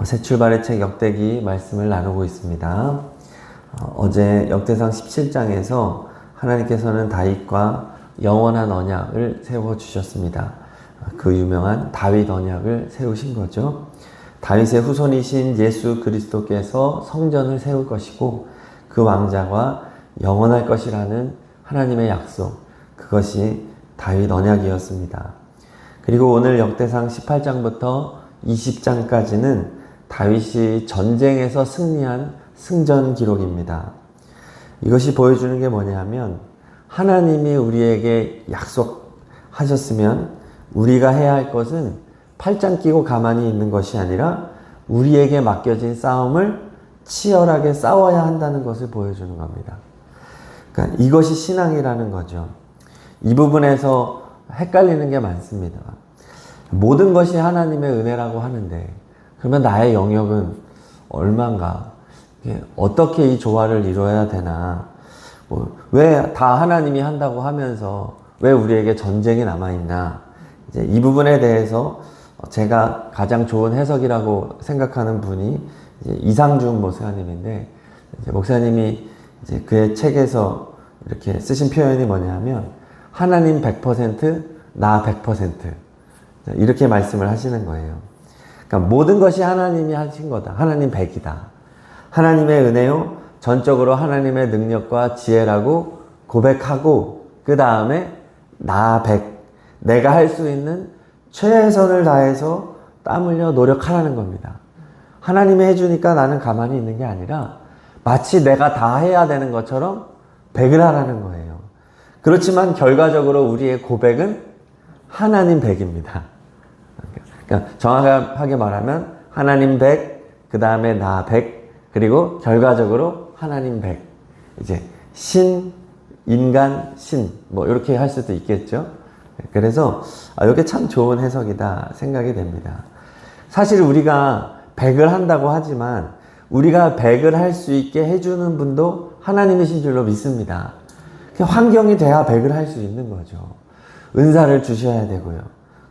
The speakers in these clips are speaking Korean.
새 출발의 책 역대기 말씀을 나누고 있습니다. 어제 역대상 17장에서 하나님께서는 다윗과 영원한 언약을 세워주셨습니다. 그 유명한 다윗 언약을 세우신 거죠. 다윗의 후손이신 예수 그리스도께서 성전을 세울 것이고 그 왕자가 영원할 것이라는 하나님의 약속, 그것이 다윗 언약이었습니다. 그리고 오늘 역대상 18장부터 20장까지는 다윗이 전쟁에서 승리한 승전 기록입니다. 이것이 보여주는 게 뭐냐면 하나님이 우리에게 약속하셨으면 우리가 해야 할 것은 팔짱 끼고 가만히 있는 것이 아니라 우리에게 맡겨진 싸움을 치열하게 싸워야 한다는 것을 보여주는 겁니다. 그러니까 이것이 신앙이라는 거죠. 이 부분에서 헷갈리는 게 많습니다. 모든 것이 하나님의 은혜라고 하는데 그러면 나의 영역은 얼마인가? 어떻게 이 조화를 이루어야 되나? 왜 다 하나님이 한다고 하면서 왜 우리에게 전쟁이 남아있나? 이제 이 부분에 대해서 제가 가장 좋은 해석이라고 생각하는 분이 이상준 목사님인데, 목사님이 이제 그의 책에서 이렇게 쓰신 표현이 뭐냐면 하나님 100%, 나 100% 이렇게 말씀을 하시는 거예요. 그러니까 모든 것이 하나님이 하신 거다. 하나님 100이다. 하나님의 은혜요, 전적으로 하나님의 능력과 지혜라고 고백하고 그 다음에 나 100, 내가 할 수 있는 최선을 다해서 땀 흘려 노력하라는 겁니다. 하나님이 해주니까 나는 가만히 있는 게 아니라 마치 내가 다 해야 되는 것처럼 100을 하라는 거예요. 그렇지만 결과적으로 우리의 고백은 하나님 100입니다. 그러니까 정확하게 말하면 하나님 100, 그 다음에 나 100, 그리고 결과적으로 하나님 100. 이제 신, 인간, 신 뭐 이렇게 할 수도 있겠죠. 그래서 이게 참 좋은 해석이다 생각이 됩니다. 사실 우리가 100을 한다고 하지만 우리가 100을 할 수 있게 해주는 분도 하나님이신 줄로 믿습니다. 환경이 돼야 100을 할 수 있는 거죠. 은사를 주셔야 되고요.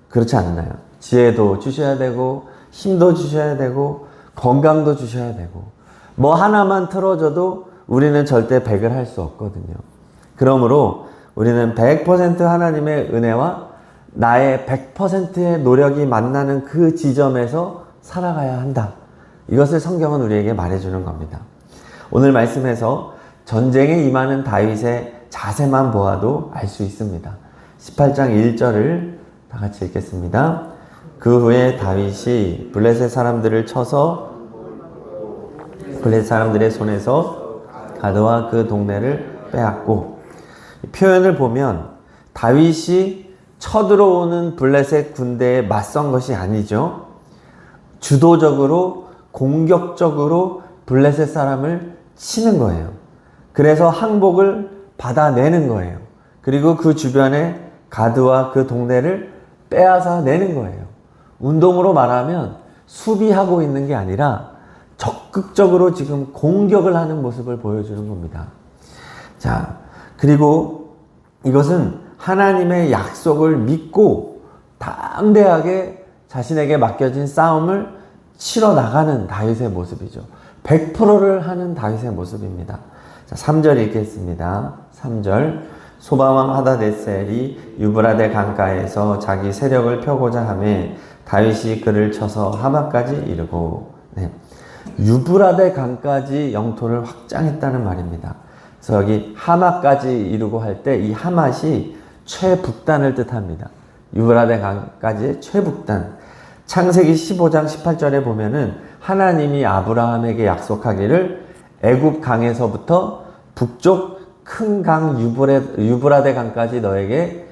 그렇지 않나요? 지혜도 주셔야 되고 힘도 주셔야 되고 건강도 주셔야 되고 뭐 하나만 틀어줘도 우리는 절대 100을 할 수 없거든요. 그러므로 우리는 100% 하나님의 은혜와 나의 100%의 노력이 만나는 그 지점에서 살아가야 한다. 이것을 성경은 우리에게 말해주는 겁니다. 오늘 말씀에서 전쟁에 임하는 다윗의 자세만 보아도 알 수 있습니다. 18장 1절을 다 같이 읽겠습니다. 그 후에 다윗이 블레셋 사람들을 쳐서 블레셋 사람들의 손에서 가드와 그 동네를 빼앗고, 표현을 보면 다윗이 쳐들어오는 블레셋 군대에 맞선 것이 아니죠. 주도적으로 공격적으로 블레셋 사람을 치는 거예요. 그래서 항복을 받아내는 거예요. 그리고 그 주변에 가드와 그 동네를 빼앗아 내는 거예요. 운동으로 말하면 수비하고 있는 게 아니라 적극적으로 지금 공격을 하는 모습을 보여주는 겁니다. 자, 그리고 이것은 하나님의 약속을 믿고 담대하게 자신에게 맡겨진 싸움을 치러 나가는 다윗의 모습이죠. 100%를 하는 다윗의 모습입니다. 자, 3절 읽겠습니다. 3절. 소바왕 하다데셀이 유브라데 강가에서 자기 세력을 펴고자 하매 다윗이 그를 쳐서 하마까지 이르고, 유브라데 강까지 영토를 확장했다는 말입니다. 그래서 여기 하마까지 이루고 할 때 이 하맛이 최북단을 뜻합니다. 유브라데 강까지의 최북단. 창세기 15장 18절에 보면은 하나님이 아브라함에게 약속하기를 애굽 강에서부터 북쪽 큰 강 유브라데 강까지 너에게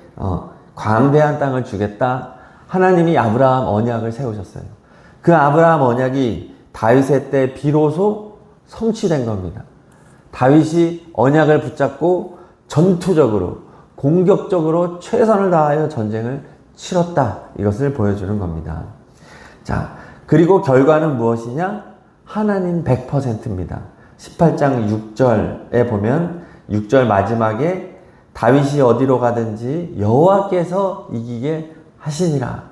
광대한 땅을 주겠다. 하나님이 아브라함 언약을 세우셨어요. 그 아브라함 언약이 다윗의 때 비로소 성취된 겁니다. 다윗이 언약을 붙잡고 전투적으로 공격적으로 최선을 다하여 전쟁을 치렀다. 이것을 보여주는 겁니다. 자, 그리고 결과는 무엇이냐? 하나님 100%입니다. 18장 6절에 보면 6절 마지막에 다윗이 어디로 가든지 여호와께서 이기게 하시니라.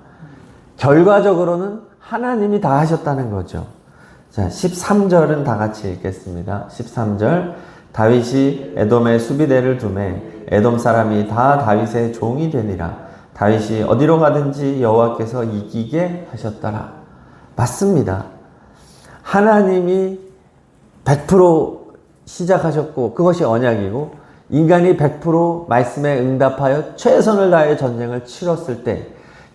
결과적으로는 하나님이 다 하셨다는 거죠. 자, 13절은 다 같이 읽겠습니다. 13절. 다윗이 에돔에 수비대를 두매 에돔 사람이 다 다윗의 종이 되니라. 다윗이 어디로 가든지 여호와께서 이기게 하셨더라. 맞습니다. 하나님이 100% 시작하셨고 그것이 언약이고 인간이 100% 말씀에 응답하여 최선을 다해 전쟁을 치렀을 때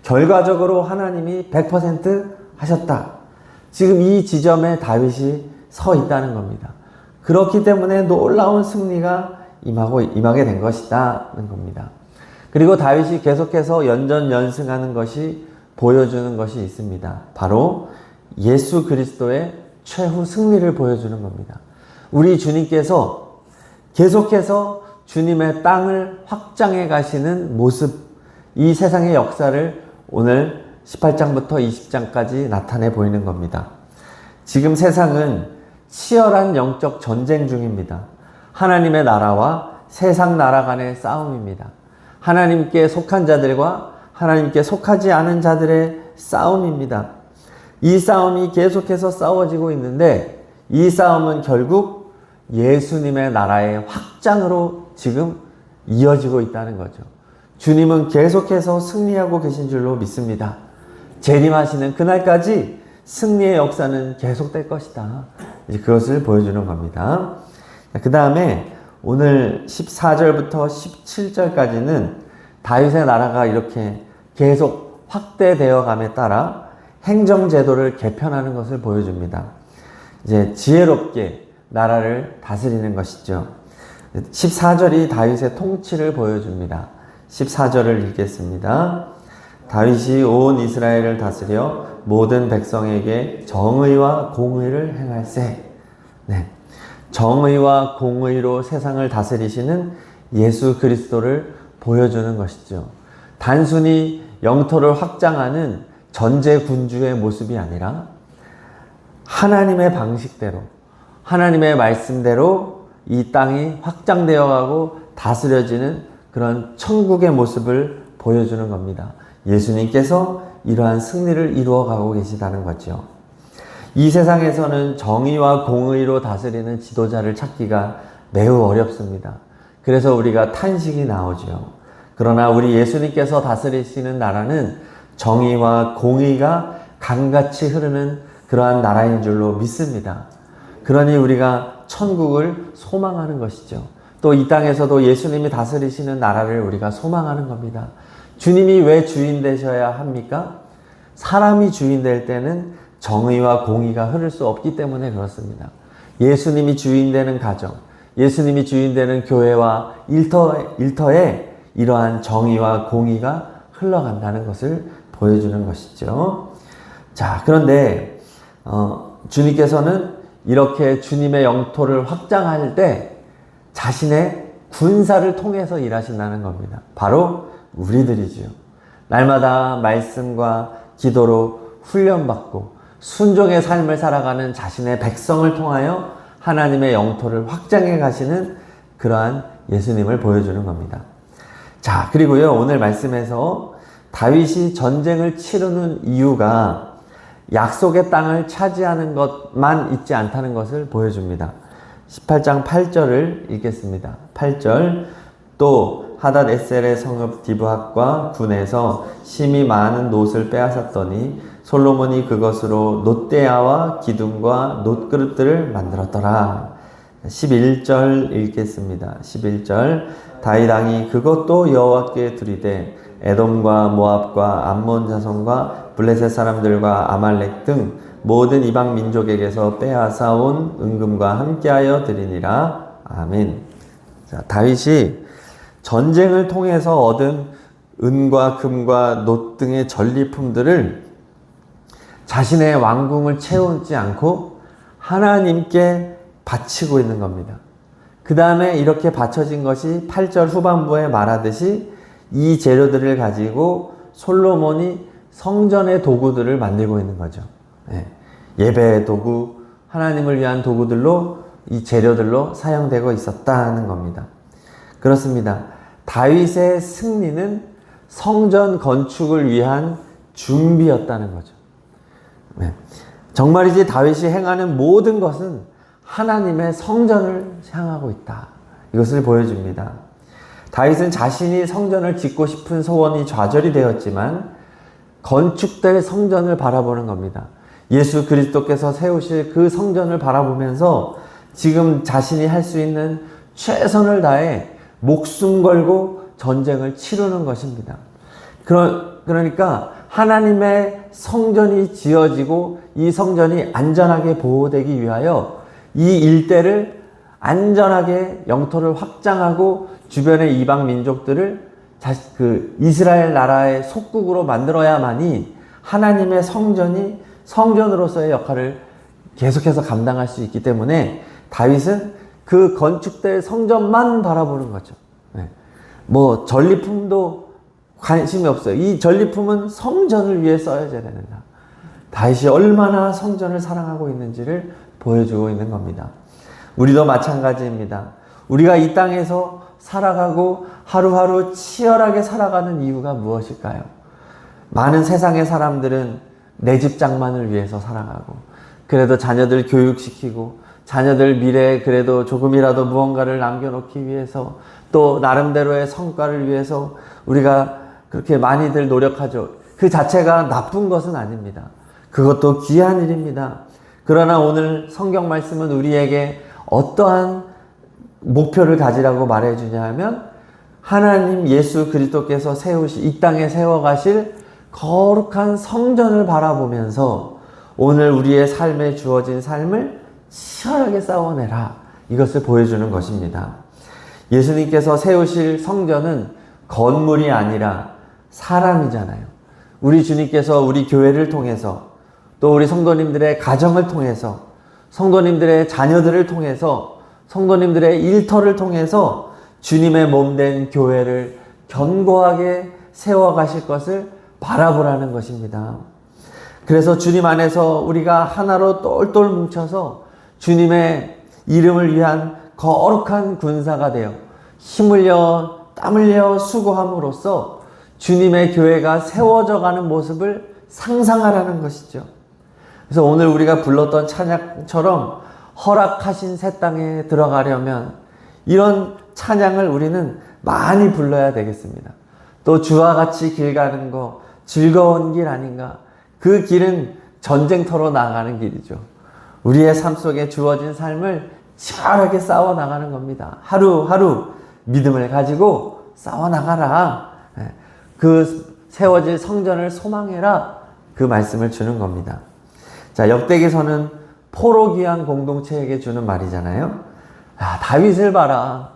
결과적으로 하나님이 100% 하셨다. 지금 이 지점에 다윗이 서 있다는 겁니다. 그렇기 때문에 놀라운 승리가 임하게 된 것이다는 겁니다. 그리고 다윗이 계속해서 연전연승하는 것이 보여주는 것이 있습니다. 바로 예수 그리스도의 최후 승리를 보여주는 겁니다. 우리 주님께서 계속해서 주님의 땅을 확장해 가시는 모습, 이 세상의 역사를 오늘 18장부터 20장까지 나타내 보이는 겁니다. 지금 세상은 치열한 영적 전쟁 중입니다. 하나님의 나라와 세상 나라 간의 싸움입니다. 하나님께 속한 자들과 하나님께 속하지 않은 자들의 싸움입니다. 이 싸움이 계속해서 싸워지고 있는데 이 싸움은 결국 예수님의 나라의 확장으로 지금 이어지고 있다는 거죠. 주님은 계속해서 승리하고 계신 줄로 믿습니다. 재림하시는 그날까지 승리의 역사는 계속될 것이다. 이제 그것을 보여주는 겁니다. 그 다음에 오늘 14절부터 17절까지는 다윗의 나라가 이렇게 계속 확대되어 감에 따라 행정제도를 개편하는 것을 보여줍니다. 이제 지혜롭게 나라를 다스리는 것이죠. 14절이 다윗의 통치를 보여줍니다. 14절을 읽겠습니다. 다윗이 온 이스라엘을 다스려 모든 백성에게 정의와 공의를 행할세. 네. 정의와 공의로 세상을 다스리시는 예수 그리스도를 보여주는 것이죠. 단순히 영토를 확장하는 전제군주의 모습이 아니라 하나님의 방식대로, 하나님의 말씀대로 이 땅이 확장되어 가고 다스려지는 그런 천국의 모습을 보여주는 겁니다. 예수님께서 이러한 승리를 이루어가고 계시다는 거죠. 이 세상에서는 정의와 공의로 다스리는 지도자를 찾기가 매우 어렵습니다. 그래서 우리가 탄식이 나오죠. 그러나 우리 예수님께서 다스리시는 나라는 정의와 공의가 강같이 흐르는 그러한 나라인 줄로 믿습니다. 그러니 우리가 천국을 소망하는 것이죠. 또 이 땅에서도 예수님이 다스리시는 나라를 우리가 소망하는 겁니다. 주님이 왜 주인 되셔야 합니까? 사람이 주인 될 때는 정의와 공의가 흐를 수 없기 때문에 그렇습니다. 예수님이 주인 되는 가정, 예수님이 주인 되는 교회와 일터에 이러한 정의와 공의가 흘러간다는 것을 보여주는 것이죠. 자, 그런데 주님께서는 이렇게 주님의 영토를 확장할 때 자신의 군사를 통해서 일하신다는 겁니다. 바로 우리들이지요. 날마다 말씀과 기도로 훈련받고 순종의 삶을 살아가는 자신의 백성을 통하여 하나님의 영토를 확장해 가시는 그러한 예수님을 보여주는 겁니다. 자, 그리고요, 오늘 말씀에서 다윗이 전쟁을 치르는 이유가 약속의 땅을 차지하는 것만 있지 않다는 것을 보여줍니다. 18장 8절을 읽겠습니다. 8절. 또 하닷 에셀의 성읍 디브핫과 군에서 심히 많은 놋을 빼앗았더니 솔로몬이 그것으로 놋대야와 기둥과 놋그릇들을 만들었더라. 11절 읽겠습니다. 11절. 다윗 왕이 그것도 여호와께 드리되 에돔과 모압과 암몬 자손과 블레셋 사람들과 아말렉 등 모든 이방 민족에게서 빼앗아온 은금과 함께하여 드리니라. 아멘. 자, 다윗이 전쟁을 통해서 얻은 은과 금과 놋 등의 전리품들을 자신의 왕궁을 채우지 않고 하나님께 바치고 있는 겁니다. 그 다음에 이렇게 바쳐진 것이 8절 후반부에 말하듯이 이 재료들을 가지고 솔로몬이 성전의 도구들을 만들고 있는 거죠. 예배의 도구, 하나님을 위한 도구들로 이 재료들로 사용되고 있었다는 겁니다. 그렇습니다. 다윗의 승리는 성전 건축을 위한 준비였다는 거죠. 네. 정말이지 다윗이 행하는 모든 것은 하나님의 성전을 향하고 있다. 이것을 보여줍니다. 다윗은 자신이 성전을 짓고 싶은 소원이 좌절이 되었지만 건축될 성전을 바라보는 겁니다. 예수 그리스도께서 세우실 그 성전을 바라보면서 지금 자신이 할 수 있는 최선을 다해 목숨 걸고 전쟁을 치르는 것입니다. 그러니까 하나님의 성전이 지어지고 이 성전이 안전하게 보호되기 위하여 이 일대를 안전하게 영토를 확장하고 주변의 이방 민족들을 이스라엘 나라의 속국으로 만들어야만이 하나님의 성전이 성전으로서의 역할을 계속해서 감당할 수 있기 때문에 다윗은 그 건축될 성전만 바라보는 거죠. 네. 뭐 전리품도 관심이 없어요. 이 전리품은 성전을 위해 써야져야 된다. 다윗이 얼마나 성전을 사랑하고 있는지를 보여주고 있는 겁니다. 우리도 마찬가지입니다. 우리가 이 땅에서 살아가고 하루하루 치열하게 살아가는 이유가 무엇일까요? 많은 세상의 사람들은 내 집 장만을 위해서 살아가고, 그래도 자녀들 교육시키고, 자녀들 미래에 그래도 조금이라도 무언가를 남겨놓기 위해서, 또 나름대로의 성과를 위해서 우리가 그렇게 많이들 노력하죠. 그 자체가 나쁜 것은 아닙니다. 그것도 귀한 일입니다. 그러나 오늘 성경 말씀은 우리에게 어떠한 목표를 가지라고 말해주냐 하면, 하나님 예수 그리스도께서 이 땅에 세워가실 거룩한 성전을 바라보면서 오늘 우리의 삶에 주어진 삶을 치열하게 싸워내라, 이것을 보여주는 것입니다. 예수님께서 세우실 성전은 건물이 아니라 사람이잖아요. 우리 주님께서 우리 교회를 통해서, 또 우리 성도님들의 가정을 통해서, 성도님들의 자녀들을 통해서, 성도님들의 일터를 통해서 주님의 몸된 교회를 견고하게 세워가실 것을 바라보라는 것입니다. 그래서 주님 안에서 우리가 하나로 똘똘 뭉쳐서 주님의 이름을 위한 거룩한 군사가 되어 힘 흘려 땀 흘려 수고함으로써 주님의 교회가 세워져 가는 모습을 상상하라는 것이죠. 그래서 오늘 우리가 불렀던 찬양처럼 허락하신 새 땅에 들어가려면 이런 찬양을 우리는 많이 불러야 되겠습니다. 또 주와 같이 길 가는 거 즐거운 길 아닌가? 그 길은 전쟁터로 나가는 길이죠. 우리의 삶 속에 주어진 삶을 치열하게 싸워 나가는 겁니다. 하루하루 믿음을 가지고 싸워 나가라. 그 세워질 성전을 소망해라. 그 말씀을 주는 겁니다. 자, 역대기서는 포로귀한 공동체에게 주는 말이잖아요. 다윗을 봐라.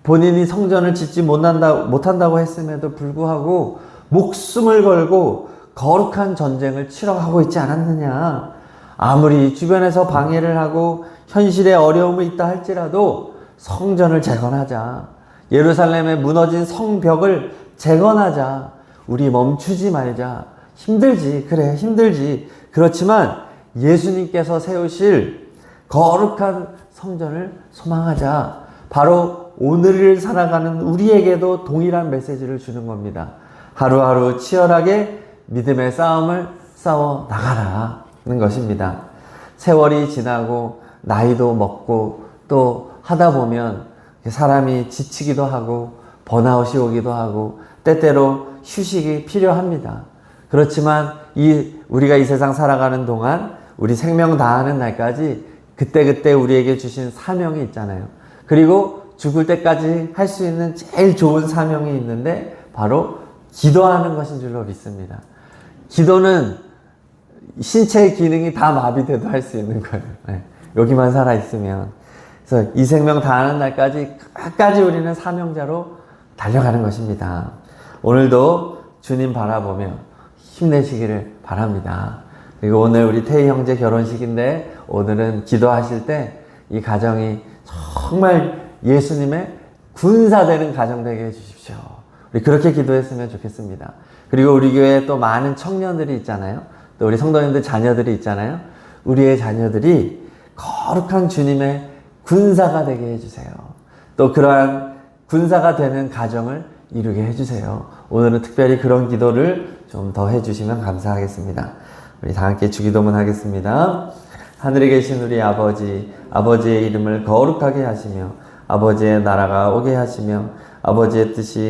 본인이 성전을 짓지 못한다고 했음에도 불구하고 목숨을 걸고 거룩한 전쟁을 치러가고 있지 않았느냐. 아무리 주변에서 방해를 하고 현실에 어려움이 있다 할지라도 성전을 재건하자. 예루살렘에 무너진 성벽을 재건하자. 우리 멈추지 말자. 힘들지. 그래, 힘들지. 그렇지만 예수님께서 세우실 거룩한 성전을 소망하자. 바로 오늘을 살아가는 우리에게도 동일한 메시지를 주는 겁니다. 하루하루 치열하게 믿음의 싸움을 싸워 나가라는 것입니다. 세월이 지나고 나이도 먹고 또 하다 보면 사람이 지치기도 하고 번아웃이 오기도 하고 때때로 휴식이 필요합니다. 그렇지만 우리가 이 세상 살아가는 동안 우리 생명 다하는 날까지 그때그때 우리에게 주신 사명이 있잖아요. 그리고 죽을 때까지 할 수 있는 제일 좋은 사명이 있는데 바로 기도하는 것인 줄로 믿습니다. 기도는 신체의 기능이 다 마비돼도 할 수 있는 거예요. 네. 여기만 살아있으면. 그래서 이 생명 다하는 날까지 끝까지 우리는 사명자로 달려가는 것입니다. 오늘도 주님 바라보며 힘내시기를 바랍니다. 그리고 오늘 우리 태희 형제 결혼식인데 오늘은 기도하실 때 이 가정이 정말 예수님의 군사되는 가정 되게 해주십시오. 우리 그렇게 기도했으면 좋겠습니다. 그리고 우리 교회에 또 많은 청년들이 있잖아요. 또 우리 성도님들 자녀들이 있잖아요. 우리의 자녀들이 거룩한 주님의 군사가 되게 해주세요. 또 그러한 군사가 되는 가정을 이루게 해주세요. 오늘은 특별히 그런 기도를 좀 더 해주시면 감사하겠습니다. 우리 다 함께 주기도문 하겠습니다. 하늘에 계신 우리 아버지, 아버지의 이름을 거룩하게 하시며 아버지의 나라가 오게 하시며 아버지의 뜻이